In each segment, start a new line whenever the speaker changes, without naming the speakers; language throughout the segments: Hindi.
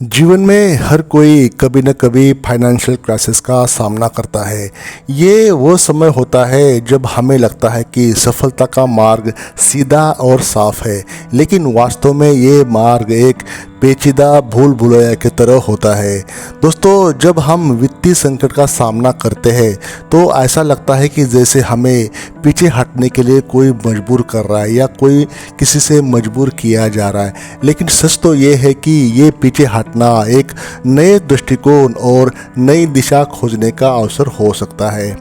जीवन में हर कोई कभी न कभी फाइनेंशियल क्राइसिस का सामना करता है। ये वो समय होता है जब हमें लगता है कि सफलता का मार्ग सीधा और साफ है, लेकिन वास्तव में ये मार्ग एक पेचीदा भूल भुलैया की तरह होता है। दोस्तों, जब हम वित्तीय संकट का सामना करते हैं तो ऐसा लगता है कि जैसे हमें पीछे हटने के लिए कोई मजबूर कर रहा है या कोई किसी से मजबूर किया जा रहा है। लेकिन सच तो ये है कि ये पीछे हटना एक नए दृष्टिकोण और नई दिशा खोजने का अवसर हो सकता है।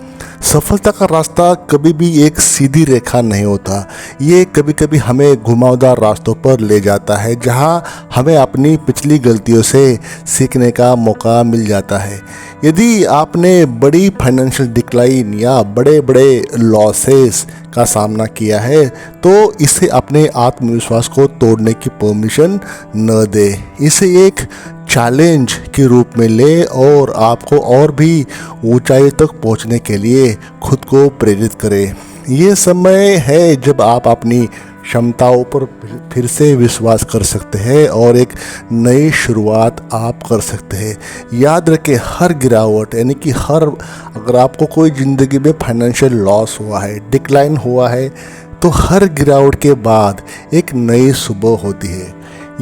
सफलता का रास्ता कभी भी एक सीधी रेखा नहीं होता। ये कभी कभी हमें घुमावदार रास्तों पर ले जाता है, जहां हमें अपनी पिछली गलतियों से सीखने का मौका मिल जाता है। यदि आपने बड़ी फाइनेंशियल डिक्लाइन या बड़े बड़े लॉसेस का सामना किया है तो इसे अपने आत्मविश्वास को तोड़ने की परमिशन न दे। इसे एक चैलेंज के रूप में ले और आपको और भी ऊंचाई तक पहुंचने के लिए खुद को प्रेरित करें। ये समय है जब आप अपनी क्षमताओं पर फिर से विश्वास कर सकते हैं और एक नई शुरुआत आप कर सकते हैं। याद रखें, हर गिरावट यानी कि अगर आपको कोई ज़िंदगी में फाइनेंशियल लॉस हुआ है, डिक्लाइन हुआ है, तो हर गिरावट के बाद एक नई सुबह होती है।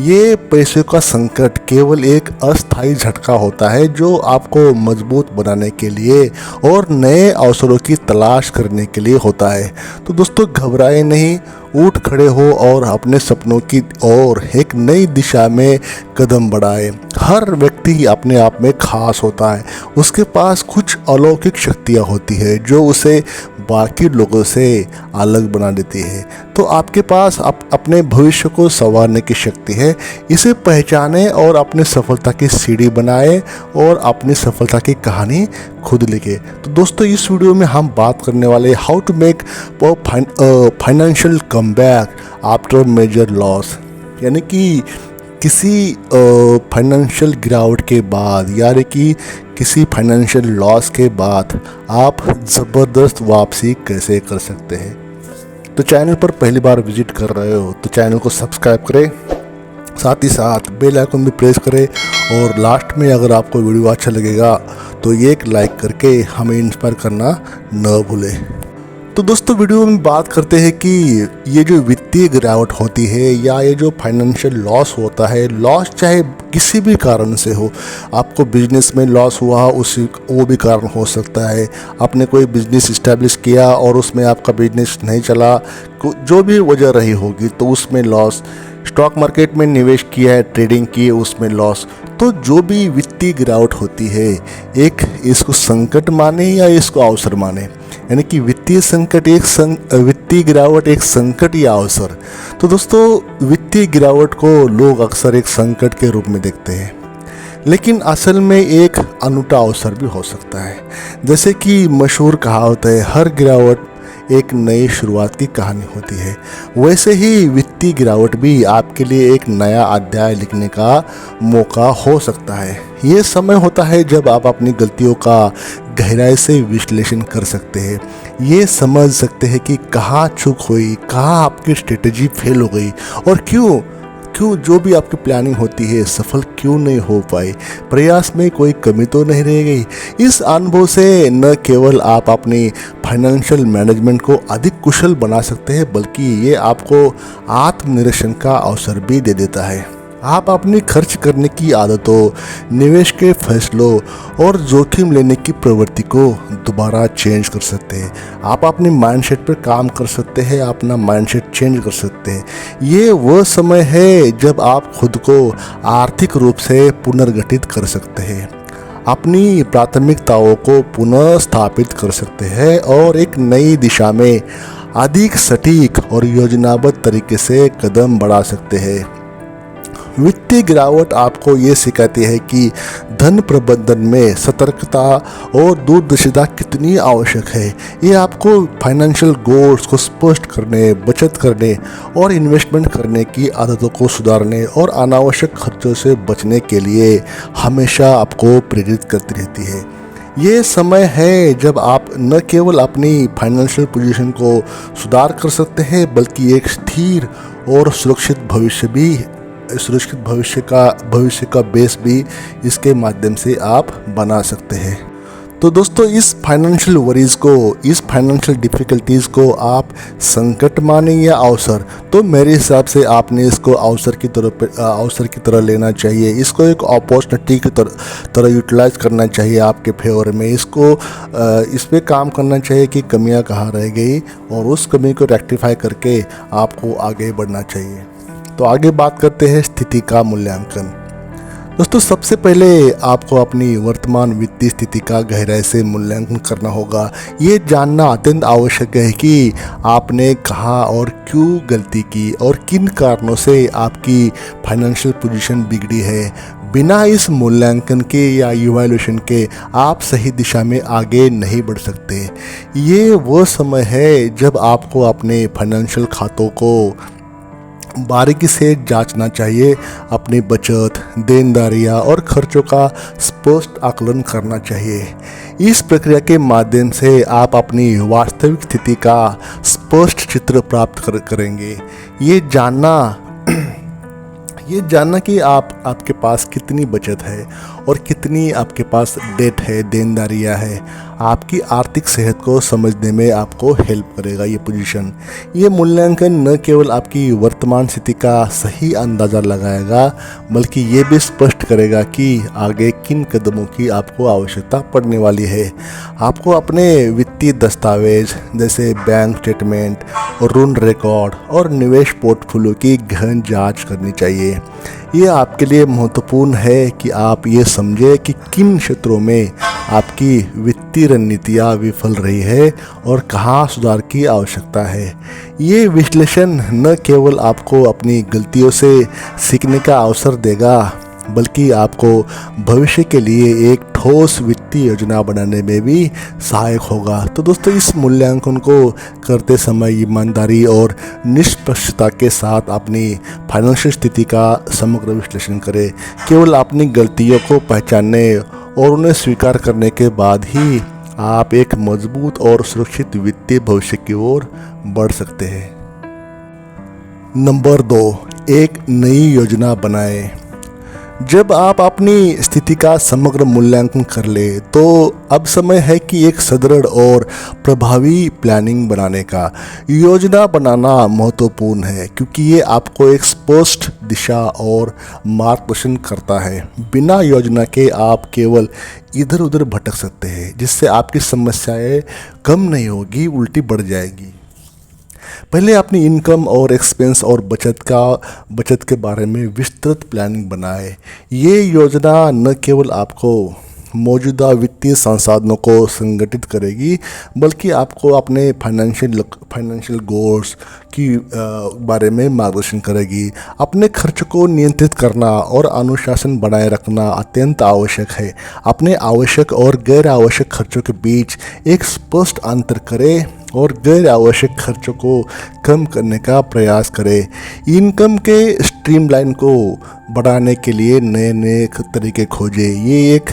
ये पैसे का संकट केवल एक अस्थायी झटका होता है जो आपको मजबूत बनाने के लिए और नए अवसरों की तलाश करने के लिए होता है। तो दोस्तों, घबराए नहीं, उठ खड़े हो और अपने सपनों की ओर एक नई दिशा में कदम बढ़ाए। हर व्यक्ति अपने आप में खास होता है। उसके पास कुछ अलौकिक शक्तियाँ होती है जो उसे बाकी लोगों से अलग बना देती है। तो आपके पास अपने भविष्य को संवारने की शक्ति है। इसे पहचानें और अपनी सफलता की सीढ़ी बनाएं और अपनी सफलता की कहानी खुद लिखें। तो दोस्तों, इस वीडियो में हम बात करने वाले how to make financial comeback after major loss, यानी कि किसी फाइनेंशियल गिरावट के बाद, यानी कि किसी फाइनेंशियल लॉस के बाद आप ज़बरदस्त वापसी कैसे कर सकते हैं। तो चैनल पर पहली बार विजिट कर रहे हो तो चैनल को सब्सक्राइब करें, साथ ही साथ बेल आइकन भी प्रेस करें और लास्ट में अगर आपको वीडियो अच्छा लगेगा तो एक लाइक करके हमें इंस्पायर करना न भूलें। तो दोस्तों, वीडियो में बात करते हैं कि ये जो वित्तीय गिरावट होती है या ये जो फाइनेंशियल लॉस होता है, लॉस चाहे किसी भी कारण से हो, आपको बिजनेस में लॉस हुआ वो भी कारण हो सकता है। आपने कोई बिजनेस इस्टेब्लिश किया और उसमें आपका बिजनेस नहीं चला, जो भी वजह रही होगी, तो उसमें लॉस। स्टॉक मार्केट में निवेश किया है, ट्रेडिंग की, उसमें लॉस। तो जो भी वित्तीय गिरावट होती है, एक इसको संकट माने या इसको अवसर माने, यानी कि वित्तीय गिरावट एक संकट या अवसर। तो दोस्तों, वित्तीय गिरावट को लोग अक्सर एक संकट के रूप में देखते हैं, लेकिन असल में एक अनूठा अवसर भी हो सकता है। जैसे कि मशहूर कहावत है, हर गिरावट एक नई शुरुआत की कहानी होती है, वैसे ही वित्तीय गिरावट भी आपके लिए एक नया अध्याय लिखने का मौका हो सकता है। ये समय होता है जब आप अपनी गलतियों का गहराई से विश्लेषण कर सकते हैं। ये समझ सकते हैं कि कहाँ चूक हुई, कहाँ आपकी स्ट्रेटजी फेल हो गई और क्यों जो भी आपकी प्लानिंग होती है सफल क्यों नहीं हो पाई। प्रयास में कोई कमी तो नहीं रह गई। इस अनुभव से न केवल आप अपनी फाइनेंशियल मैनेजमेंट को अधिक कुशल बना सकते हैं, बल्कि ये आपको आत्मनिरीक्षण का अवसर भी दे देता है। आप अपनी खर्च करने की आदतों, निवेश के फैसलों और जोखिम लेने की प्रवृत्ति को दोबारा चेंज कर सकते हैं। आप अपने माइंडसेट पर काम कर सकते हैं, अपना माइंडसेट चेंज कर सकते हैं। ये वह समय है जब आप खुद को आर्थिक रूप से पुनर्गठित कर सकते हैं, अपनी प्राथमिकताओं को पुनः स्थापित कर सकते हैं और एक नई दिशा में अधिक सटीक और योजनाबद्ध तरीके से कदम बढ़ा सकते हैं। वित्तीय गिरावट आपको ये सिखाती है कि धन प्रबंधन में सतर्कता और दूरदर्शिता कितनी आवश्यक है। ये आपको फाइनेंशियल गोल्स को स्पष्ट करने, बचत करने और इन्वेस्टमेंट करने की आदतों को सुधारने और अनावश्यक खर्चों से बचने के लिए हमेशा आपको प्रेरित करती रहती है। ये समय है जब आप न केवल अपनी फाइनेंशियल पोजीशन को सुधार कर सकते हैं, बल्कि एक स्थिर और सुरक्षित भविष्य भी सुरक्षित भविष्य का बेस भी इसके माध्यम से आप बना सकते हैं। तो दोस्तों, इस फाइनेंशियल वरीज को, इस फाइनेंशियल डिफ़िकल्टीज़ को आप संकट माने या अवसर, तो मेरे हिसाब से आपने इसको अवसर की तरह लेना चाहिए। इसको एक अपॉर्चुनिटी की तरह यूटिलाइज करना चाहिए आपके फेवर में। इसको इस पे काम करना चाहिए कि कमियां कहाँ रह गई और उस कमी को रेक्टिफाई करके आपको आगे बढ़ना चाहिए। तो आगे बात करते हैं स्थिति का मूल्यांकन। दोस्तों, सबसे पहले आपको अपनी वर्तमान वित्तीय स्थिति का गहराई से मूल्यांकन करना होगा। ये जानना अत्यंत आवश्यक है कि आपने कहाँ और क्यों गलती की और किन कारणों से आपकी फाइनेंशियल पोजीशन बिगड़ी है। बिना इस मूल्यांकन के या इवैल्यूएशन के आप सही दिशा में आगे नहीं बढ़ सकते। ये वो समय है जब आपको अपने फाइनेंशियल खातों को बारीकी से जांचना चाहिए। अपनी बचत, देनदारियां और खर्चों का स्पष्ट आकलन करना चाहिए। इस प्रक्रिया के माध्यम से आप अपनी वास्तविक स्थिति का स्पष्ट चित्र प्राप्त करेंगे। ये जानना कि आपके पास कितनी बचत है और कितनी आपके पास डेट है, देनदारियां है, आपकी आर्थिक सेहत को समझने में आपको हेल्प करेगा। ये पोजीशन, ये मूल्यांकन न केवल आपकी वर्तमान स्थिति का सही अंदाज़ा लगाएगा, बल्कि ये भी स्पष्ट करेगा कि आगे किन कदमों की आपको आवश्यकता पड़ने वाली है। आपको अपने वित्तीय दस्तावेज जैसे बैंक स्टेटमेंट और ऋण रिकॉर्ड और निवेश पोर्टफोलियो की गहन जांच करनी चाहिए। ये आपके लिए महत्वपूर्ण है कि आप ये समझें कि किन क्षेत्रों में आपकी वित्तीय रणनीतियाँ विफल रही है और कहाँ सुधार की आवश्यकता है। ये विश्लेषण न केवल आपको अपनी गलतियों से सीखने का अवसर देगा, बल्कि आपको भविष्य के लिए एक ठोस वित्तीय योजना बनाने में भी सहायक होगा। तो दोस्तों, इस मूल्यांकन को करते समय ईमानदारी और निष्पक्षता के साथ अपनी फाइनेंशियल स्थिति का समग्र विश्लेषण करें। केवल अपनी गलतियों को पहचानने और उन्हें स्वीकार करने के बाद ही आप एक मजबूत और सुरक्षित वित्तीय भविष्य की ओर बढ़ सकते हैं। नंबर 2, एक नई योजना बनाएं। जब आप अपनी स्थिति का समग्र मूल्यांकन कर ले, तो अब समय है कि एक सुदृढ़ और प्रभावी प्लानिंग बनाने का। योजना बनाना महत्वपूर्ण है क्योंकि ये आपको एक स्पष्ट दिशा और मार्गदर्शन करता है। बिना योजना के आप केवल इधर उधर भटक सकते हैं, जिससे आपकी समस्याएं कम नहीं होगी, उल्टी बढ़ जाएगी। पहले अपनी इनकम और एक्सपेंस और बचत के बारे में विस्तृत प्लानिंग बनाएं। ये योजना न केवल आपको मौजूदा वित्तीय संसाधनों को संगठित करेगी, बल्कि आपको अपने फाइनेंशियल गोल्स की बारे में मार्गदर्शन करेगी। अपने खर्च को नियंत्रित करना और अनुशासन बनाए रखना अत्यंत आवश्यक है। अपने आवश्यक और गैर आवश्यक खर्चों के बीच एक स्पष्ट अंतर करें और गैर आवश्यक खर्चों को कम करने का प्रयास करें। इनकम के स्ट्रीमलाइन को बढ़ाने के लिए नए नए तरीके खोजें। ये एक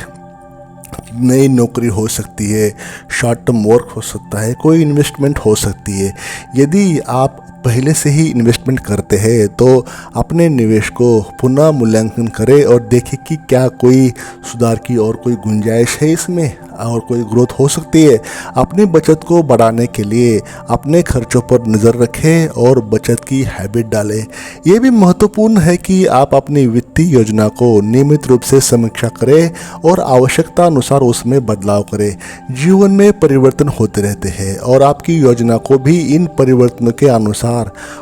नई नौकरी हो सकती है, शॉर्ट टर्म वर्क हो सकता है, कोई इन्वेस्टमेंट हो सकती है। यदि आप पहले से ही इन्वेस्टमेंट करते हैं तो अपने निवेश को पुनः मूल्यांकन करें और देखें कि क्या कोई सुधार की और कोई गुंजाइश है इसमें और कोई ग्रोथ हो सकती है। अपनी बचत को बढ़ाने के लिए अपने खर्चों पर नज़र रखें और बचत की हैबिट डालें। ये भी महत्वपूर्ण है कि आप अपनी वित्तीय योजना को नियमित रूप से समीक्षा करें और आवश्यकता अनुसार उसमें बदलाव करें। जीवन में परिवर्तन होते रहते हैं और आपकी योजना को भी इन परिवर्तनों के अनुसार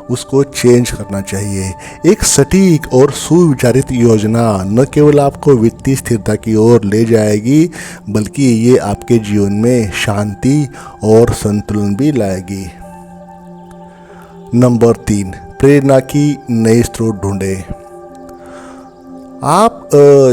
उसको चेंज करना चाहिए। एक सटीक और सुविचारित योजना न केवल आपको वित्तीय स्थिरता की ओर ले जाएगी, बल्कि ये आपके जीवन में शांति और संतुलन भी लाएगी। नंबर 3, प्रेरणा की नए स्रोत ढूंढें।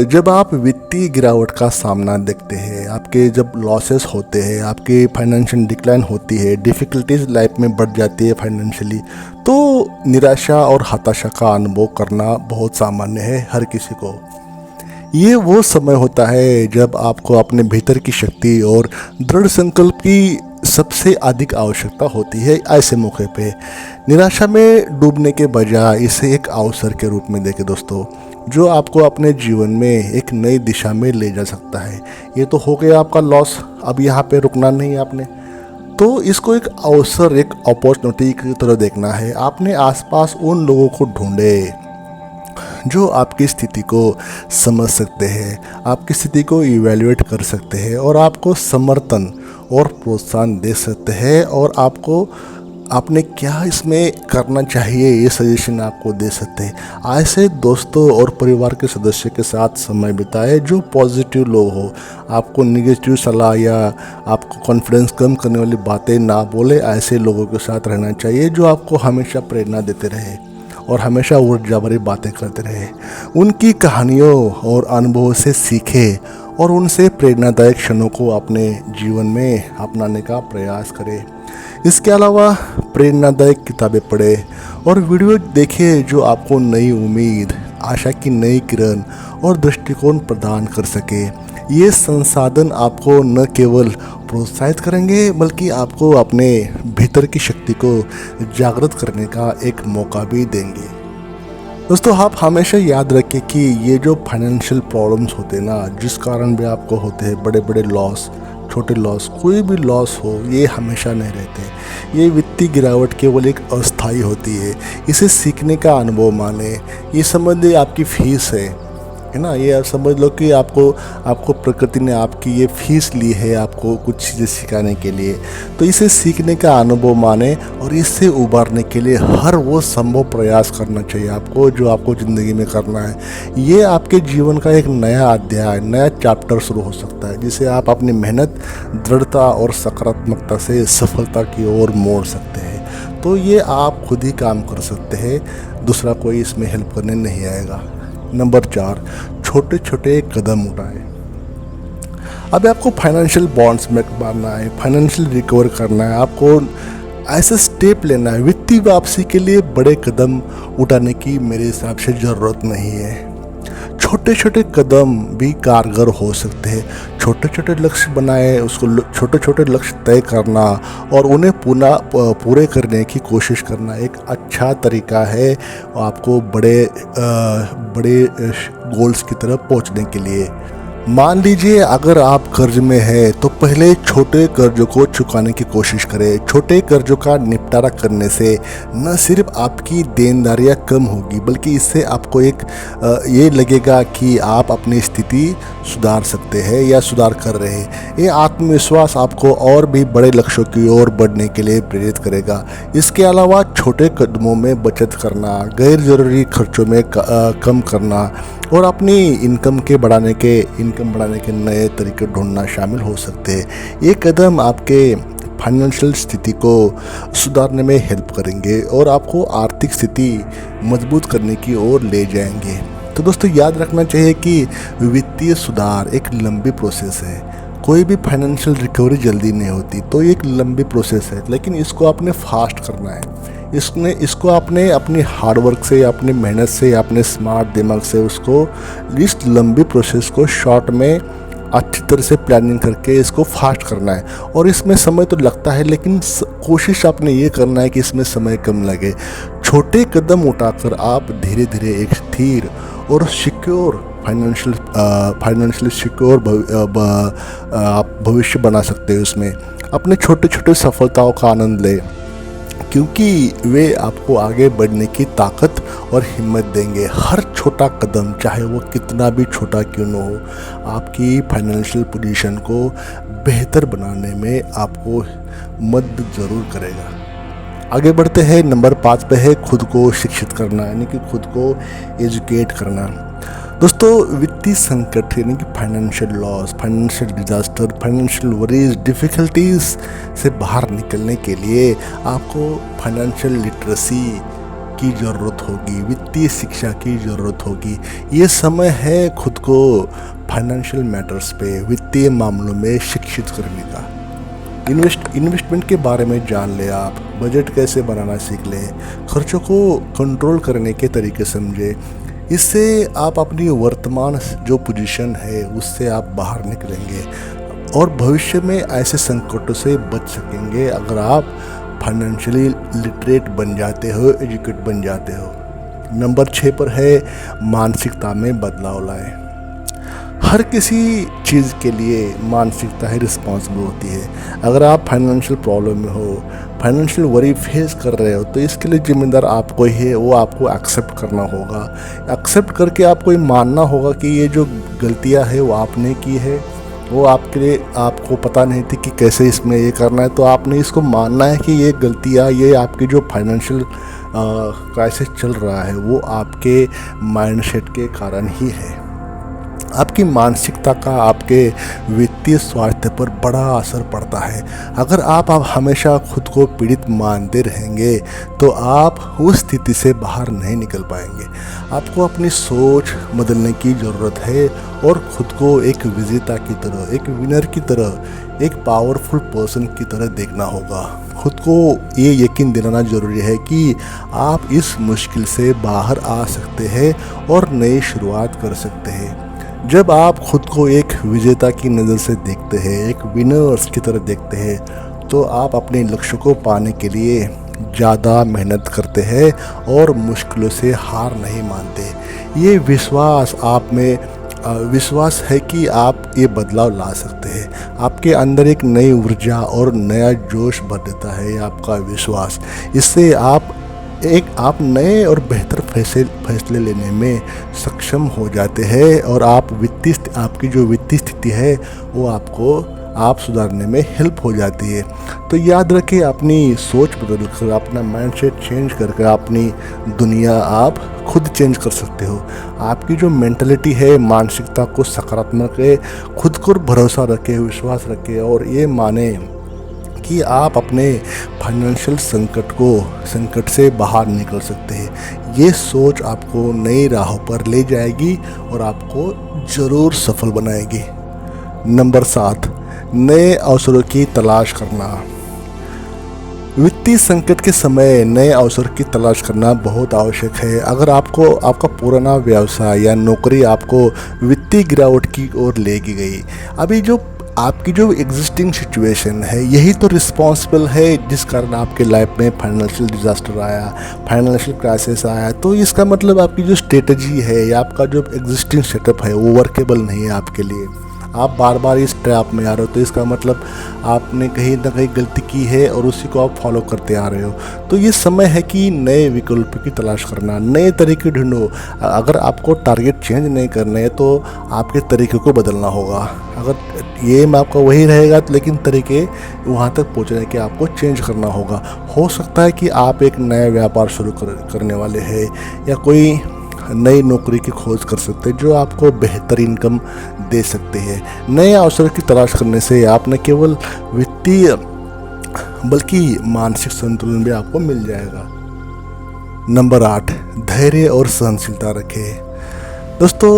जब आप वित्तीय गिरावट का सामना देखते हैं, आपके जब लॉसेस होते हैं, आपकी फाइनेंशियल डिक्लाइन होती है, डिफ़िकल्टीज लाइफ में बढ़ जाती है फाइनेंशियली, तो निराशा और हताशा का अनुभव करना बहुत सामान्य है हर किसी को। ये वो समय होता है जब आपको अपने भीतर की शक्ति और दृढ़ संकल्प की सबसे अधिक आवश्यकता होती है। ऐसे मौके पे निराशा में डूबने के बजाय इसे एक अवसर के रूप में देखें दोस्तों, जो आपको अपने जीवन में एक नई दिशा में ले जा सकता है। ये तो हो गया आपका लॉस, अब यहाँ पे रुकना नहीं है आपने, तो इसको एक अवसर, एक अपॉर्चुनिटी की तरह देखना है। आपने आसपास उन लोगों को ढूंढे जो आपकी स्थिति को समझ सकते हैं, आपकी स्थिति को इवैल्यूएट कर सकते हैं और आपको समर्थन और प्रोत्साहन दे सकते हैं, और आपने क्या इसमें करना चाहिए ये सजेशन आपको दे सकते हैं। ऐसे दोस्तों और परिवार के सदस्य के साथ समय बिताए जो पॉजिटिव लोग हो, आपको नेगेटिव सलाह या आपको कॉन्फिडेंस कम करने वाली बातें ना बोले। ऐसे लोगों के साथ रहना चाहिए जो आपको हमेशा प्रेरणा देते रहे और हमेशा ऊर्जा भरी बातें करते रहे। उनकी कहानियों और अनुभवों से सीखे और उनसे प्रेरणादायक क्षणों को अपने जीवन में अपनाने का प्रयास करें। इसके अलावा प्रेरणादायक किताबें पढ़े और वीडियो देखें जो आपको नई उम्मीद, आशा की नई किरण और दृष्टिकोण प्रदान कर सके। ये संसाधन आपको न केवल प्रोत्साहित करेंगे बल्कि आपको अपने भीतर की शक्ति को जागृत करने का एक मौका भी देंगे। दोस्तों, आप हमेशा याद रखें कि ये जो फाइनेंशियल प्रॉब्लम्स होते हैं ना, जिस कारण भी आपको होते हैं, बड़े बड़े लॉस, छोटे लॉस, कोई भी लॉस हो, ये हमेशा नहीं रहते। ये वित्तीय गिरावट केवल एक अस्थायी होती है। इसे सीखने का अनुभव माने। ये समझ ले आपकी फीस है ना, ये समझ लो कि आपको प्रकृति ने आपकी ये फीस ली है आपको कुछ चीज़ें सिखाने के लिए। तो इसे सीखने का अनुभव माने और इससे उबारने के लिए हर वो संभव प्रयास करना चाहिए आपको जो आपको ज़िंदगी में करना है। ये आपके जीवन का एक नया अध्याय, नया चैप्टर शुरू हो सकता है जिसे आप अपनी मेहनत, दृढ़ता और सकारात्मकता से सफलता की ओर मोड़ सकते हैं। तो ये आप खुद ही काम कर सकते हैं, दूसरा कोई इसमें हेल्प करने नहीं आएगा। नंबर 4, छोटे छोटे कदम उठाएं। अब आपको फाइनेंशियल बॉन्ड्स में मारना है, फाइनेंशियल रिकवर करना है, आपको ऐसा स्टेप लेना है। वित्तीय वापसी के लिए बड़े कदम उठाने की मेरे हिसाब से ज़रूरत नहीं है। छोटे छोटे कदम भी कारगर हो सकते हैं। छोटे छोटे लक्ष्य बनाए, उसको छोटे छोटे लक्ष्य तय करना और उन्हें पूरे करने की कोशिश करना एक अच्छा तरीका है आपको बड़े गोल्स की तरफ पहुंचने के लिए। मान लीजिए अगर आप कर्ज में हैं तो पहले छोटे कर्जों को चुकाने की कोशिश करें। छोटे कर्जों का निपटारा करने से न सिर्फ आपकी देनदारियां कम होगी बल्कि इससे आपको ये लगेगा कि आप अपनी स्थिति सुधार सकते हैं या सुधार कर रहे हैं। ये आत्मविश्वास आपको और भी बड़े लक्ष्यों की ओर बढ़ने के लिए प्रेरित करेगा। इसके अलावा छोटे कदमों में बचत करना, गैर जरूरी खर्चों में कम करना और अपनी इनकम बढ़ाने के नए तरीके ढूंढना शामिल हो सकते हैं। ये कदम आपके फाइनेंशियल स्थिति को सुधारने में हेल्प करेंगे और आपको आर्थिक स्थिति मजबूत करने की ओर ले जाएंगे। तो दोस्तों, याद रखना चाहिए कि वित्तीय सुधार एक लंबी प्रोसेस है। कोई भी फाइनेंशियल रिकवरी जल्दी नहीं होती, तो ये एक लंबी प्रोसेस है, लेकिन इसको आपने फास्ट करना है। इसको आपने अपनी हार्डवर्क से, अपनी मेहनत से, अपने स्मार्ट दिमाग से इस लंबी प्रोसेस को शॉर्ट में अच्छी तरह से प्लानिंग करके इसको फास्ट करना है। और इसमें समय तो लगता है, लेकिन कोशिश आपने ये करना है कि इसमें समय कम लगे। छोटे कदम उठाकर आप धीरे धीरे एक स्थिर और सिक्योर फाइनेंशियली सिक्योर आप भविष्य बना सकते हैं। उसमें अपने छोटे छोटे सफलताओं का आनंद लें, क्योंकि वे आपको आगे बढ़ने की ताकत और हिम्मत देंगे। हर छोटा कदम, चाहे वो कितना भी छोटा क्यों न हो, आपकी फाइनेंशियल पोजीशन को बेहतर बनाने में आपको मदद ज़रूर करेगा। आगे बढ़ते हैं। नंबर 5 पे है खुद को शिक्षित करना, यानी कि खुद को एजुकेट करना। दोस्तों, वित्तीय संकट यानी कि financial loss, financial disaster, financial worries, difficulties से बाहर निकलने के लिए आपको फाइनेंशियल लिटरेसी की ज़रूरत होगी, वित्तीय शिक्षा की ज़रूरत होगी। ये समय है खुद को फाइनेंशियल मैटर्स पे, वित्तीय मामलों में शिक्षित करने का। इन्वेस्टमेंट के बारे में जान ले, आप बजट कैसे बनाना सीख लें, खर्चों को कंट्रोल करने के तरीके समझे। इससे आप अपनी वर्तमान जो पोजीशन है उससे आप बाहर निकलेंगे और भविष्य में ऐसे संकटों से बच सकेंगे अगर आप फाइनेंशियली लिटरेट बन जाते हो, एजुकेट बन जाते हो। नंबर 6 पर है मानसिकता में बदलाव लाएं। हर किसी चीज़ के लिए मानसिकता ही रिस्पॉन्सिबल होती है। अगर आप फाइनेंशियल प्रॉब्लम में हो, फाइनेंशियल वरी फेस कर रहे हो, तो इसके लिए जिम्मेदार आपको ही है। वो आपको एक्सेप्ट करना होगा। एक्सेप्ट करके आपको ये मानना होगा कि ये जो गलतियां है वो आपने की है। वो आपके लिए, आपको पता नहीं थी कि कैसे इसमें ये करना है, तो आपने इसको मानना है कि ये गलतियाँ, ये आपकी जो फाइनेंशियल क्राइसिस चल रहा है वो आपके माइंडसेट के कारण ही है। आपकी मानसिकता का आपके वित्तीय स्वास्थ्य पर बड़ा असर पड़ता है। अगर आप हमेशा खुद को पीड़ित मानते रहेंगे तो आप उस स्थिति से बाहर नहीं निकल पाएंगे। आपको अपनी सोच बदलने की ज़रूरत है और खुद को एक विजेता की तरह, एक विनर की तरह, एक पावरफुल पर्सन की तरह देखना होगा। खुद को ये यकीन दिलाना ज़रूरी है कि आप इस मुश्किल से बाहर आ सकते हैं और नई शुरुआत कर सकते हैं। जब आप खुद को एक विजेता की नज़र से देखते हैं, एक विनर्स की तरह देखते हैं, तो आप अपने लक्ष्य को पाने के लिए ज़्यादा मेहनत करते हैं और मुश्किलों से हार नहीं मानते। ये विश्वास आप में विश्वास है कि आप ये बदलाव ला सकते हैं। आपके अंदर एक नई ऊर्जा और नया जोश भर देता है आपका विश्वास। इससे आप नए और बेहतर फैसले लेने में सक्षम हो जाते हैं और आपकी जो वित्तीय स्थिति है वो आप सुधारने में हेल्प हो जाती है। तो याद रखें, अपनी सोच बदल कर, अपना माइंडसेट चेंज करके अपनी दुनिया आप खुद चेंज कर सकते हो। आपकी जो मेंटलिटी है, मानसिकता को सकारात्मक है, खुद पर भरोसा रखें, विश्वास रखें और ये माने कि आप अपने फाइनेंशियल संकट से बाहर निकल सकते हैं। ये सोच आपको नई राहों पर ले जाएगी और आपको ज़रूर सफल बनाएगी। नंबर 7, नए अवसरों की तलाश करना। वित्तीय संकट के समय नए अवसर की तलाश करना बहुत आवश्यक है। अगर आपका पुराना व्यवसाय या नौकरी आपको वित्तीय गिरावट की ओर ले गई, अभी जो आपकी जो एग्जिस्टिंग सिचुएशन है यही तो रिस्पॉन्सिबल है जिस कारण आपके लाइफ में फाइनेंशियल डिजास्टर आया, फाइनेंशियल क्राइसिस आया। तो इसका मतलब आपकी जो स्ट्रेटजी है या आपका जो एग्जिस्टिंग सेटअप है वो वर्केबल नहीं है आपके लिए। आप बार बार इस ट्रैप में आ रहे हो, तो इसका मतलब आपने कहीं ना कहीं गलती की है और उसी को आप फॉलो करते आ रहे हो। तो ये समय है कि नए विकल्प की तलाश करना, नए तरीके ढूंढो। अगर आपको टारगेट चेंज नहीं करना है तो आपके तरीके को बदलना होगा। अगर एम आपका वही रहेगा तो लेकिन तरीके वहाँ तक पहुँचने के आपको चेंज करना होगा। हो सकता है कि आप एक नया व्यापार शुरू करने वाले हैं या कोई नई नौकरी की खोज कर सकते हैं जो आपको बेहतर इनकम दे सकते हैं। नए अवसर की तलाश करने से आप न केवल वित्तीय बल्कि मानसिक संतुलन भी आपको मिल जाएगा। नंबर 8, धैर्य और सहनशीलता रखें। दोस्तों,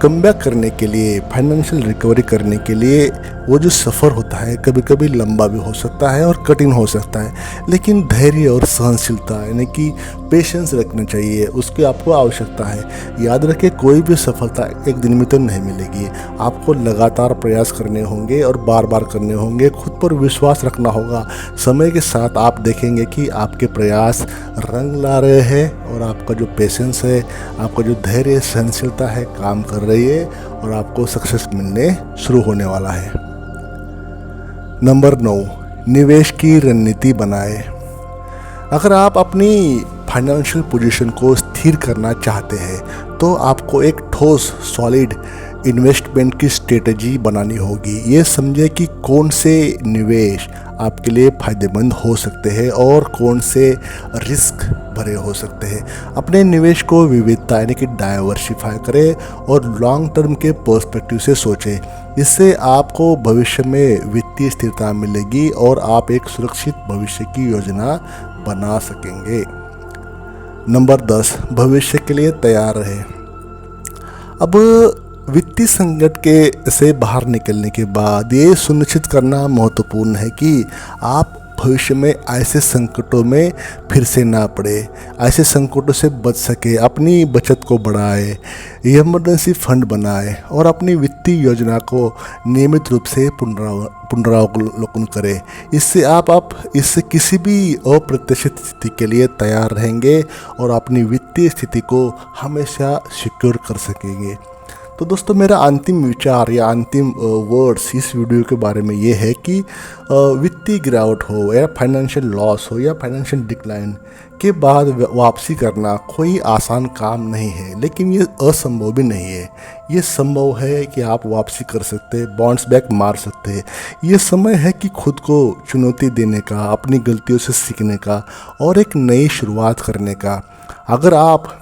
कमबैक करने के लिए, फाइनेंशियल रिकवरी करने के लिए वो जो सफ़र होता है कभी कभी लंबा भी हो सकता है और कठिन हो सकता है, लेकिन धैर्य और सहनशीलता यानी कि पेशेंस रखना चाहिए, उसकी आपको आवश्यकता है। याद रखें, कोई भी सफलता एक दिन में तो नहीं मिलेगी। आपको लगातार प्रयास करने होंगे और बार बार करने होंगे। खुद पर विश्वास रखना होगा। समय के साथ आप देखेंगे कि आपके प्रयास रंग ला रहे हैं और आपका जो पेशेंस है, आपका जो धैर्य सहनशीलता है काम कर रही है और आपको सक्सेस मिलने शुरू होने वाला है। नंबर 9, निवेश की रणनीति बनाएं। अगर आप अपनी फाइनेंशियल पोजीशन को स्थिर करना चाहते हैं तो आपको एक ठोस सॉलिड इन्वेस्टमेंट की स्ट्रेटजी बनानी होगी। ये समझे कि कौन से निवेश आपके लिए फ़ायदेमंद हो सकते हैं और कौन से रिस्क भरे हो सकते हैं। अपने निवेश को विविधता यानी कि डाइवर्सिफाई करें और लॉन्ग टर्म के पर्सपेक्टिव से सोचें। इससे आपको भविष्य में वित्तीय स्थिरता मिलेगी और आप एक सुरक्षित भविष्य की योजना बना सकेंगे। नंबर 10, भविष्य के लिए तैयार रहें। अब वित्तीय संकट से बाहर निकलने के बाद ये सुनिश्चित करना महत्वपूर्ण है कि आप भविष्य में ऐसे संकटों में फिर से ना पड़े, ऐसे संकटों से बच सके, अपनी बचत को बढ़ाए, इमरजेंसी फंड बनाए और अपनी वित्तीय योजना को नियमित रूप से पुनरावलोकन करें। इससे आप इससे किसी भी अप्रत्याशित स्थिति के लिए तैयार रहेंगे और अपनी वित्तीय स्थिति को हमेशा सिक्योर कर सकेंगे। तो दोस्तों, मेरा अंतिम विचार या अंतिम वर्ड्स इस वीडियो के बारे में ये है कि वित्तीय गिरावट हो या फाइनेंशियल लॉस हो या फाइनेंशियल डिक्लाइन के बाद वापसी करना कोई आसान काम नहीं है, लेकिन ये असंभव भी नहीं है। ये संभव है कि आप वापसी कर सकते हैं, बाउंस बैक मार सकते हैं। ये समय है कि खुद को चुनौती देने का, अपनी गलतियों से सीखने का और एक नई शुरुआत करने का। अगर आप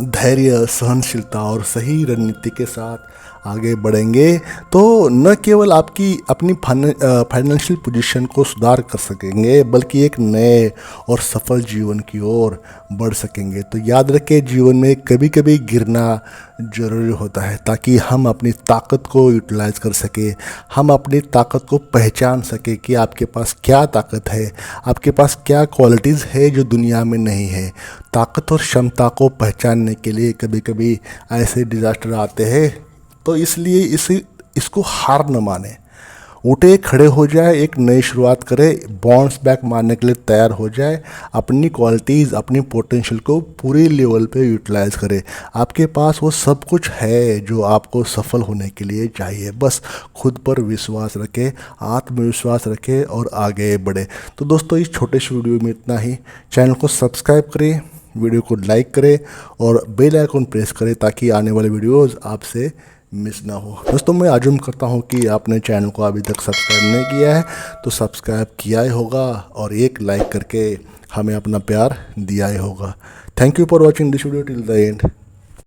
धैर्य, सहनशीलता और सही रणनीति के साथ आगे बढ़ेंगे तो न केवल अपनी फाइनेंशियल पोजीशन को सुधार कर सकेंगे, बल्कि एक नए और सफल जीवन की ओर बढ़ सकेंगे। तो याद रखें, जीवन में कभी कभी गिरना ज़रूरी होता है ताकि हम अपनी ताकत को यूटिलाइज कर सके, हम अपनी ताकत को पहचान सके कि आपके पास क्या ताकत है, आपके पास क्या क्वालिटीज़ है जो दुनिया में नहीं है। ताकत और क्षमता को पहचानने के लिए कभी कभी ऐसे डिज़ास्टर आते हैं, तो इसलिए इसको हार न माने, उठे, खड़े हो जाए, एक नई शुरुआत करे, बाउंस बैक मारने के लिए तैयार हो जाए, अपनी क्वालिटीज़, अपनी पोटेंशियल को पूरे लेवल पे यूटिलाइज करे। आपके पास वो सब कुछ है जो आपको सफल होने के लिए चाहिए। बस खुद पर विश्वास रखें, आत्मविश्वास रखें और आगे बढ़े। तो दोस्तों, इस छोटे से वीडियो में इतना ही। चैनल को सब्सक्राइब करें, वीडियो को लाइक करें और बेल आइकन प्रेस करें ताकि आने वाले वीडियोज़ आपसे मिस ना हो। दोस्तों, मैं आजुम करता हूं कि आपने चैनल को अभी तक सब्सक्राइब नहीं किया है तो सब्सक्राइब किया ही होगा और एक लाइक करके हमें अपना प्यार दिया ही होगा। Thank you for watching this video till the end.